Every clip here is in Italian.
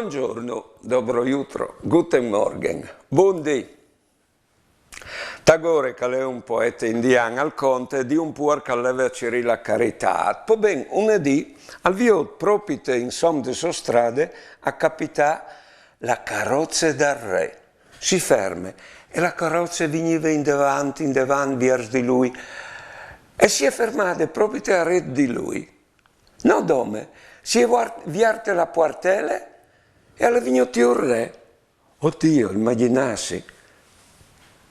Buongiorno, dobro jutro, guten morgen, buondì. Tagore, che è un poeta indiano, al conte di un puer che aveva la carità. Poi ben, unedì, al vio propite in som de sue strade, a capità la carrozza del re. Si ferme e la carrozza veniva in davanti, verso di lui, e si è fermata proprio a red di lui. No, dome, si è viarte la portele e alla vignotti un re. Oddio, immaginassi.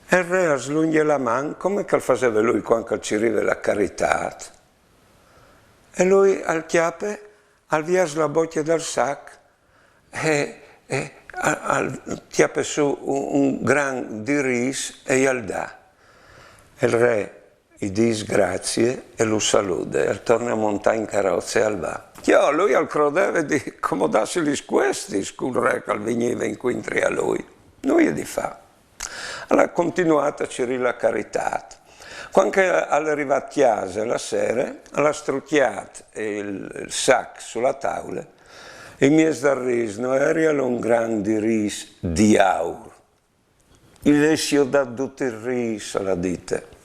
E il re slunghe la mano, come che faceva lui quando ci arriva la carità. E lui al chiappe, al vias la bocca dal sac e chiappe su un gran di ris e gli dà. Il re gli dice grazie e lo saluta e torna a montare in carrozza e al va. Lui al credeva di accomodarsi gli questi, il re che veniva incontri a lui. Non gli di fa. Allora ha continuato a cirire la carità. Quando è arrivato a casa la sera, ha strucchiato il sac sulla tavola e mi è stato riso, era un grande riso di auro. Gli si ho dato tutto il riso alla dita.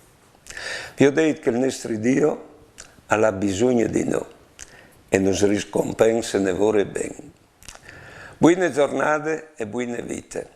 Vi ho detto che il nostro Dio ha bisogno di noi e nos ricompensa ne vuole bene. Buone giornate e buone vite.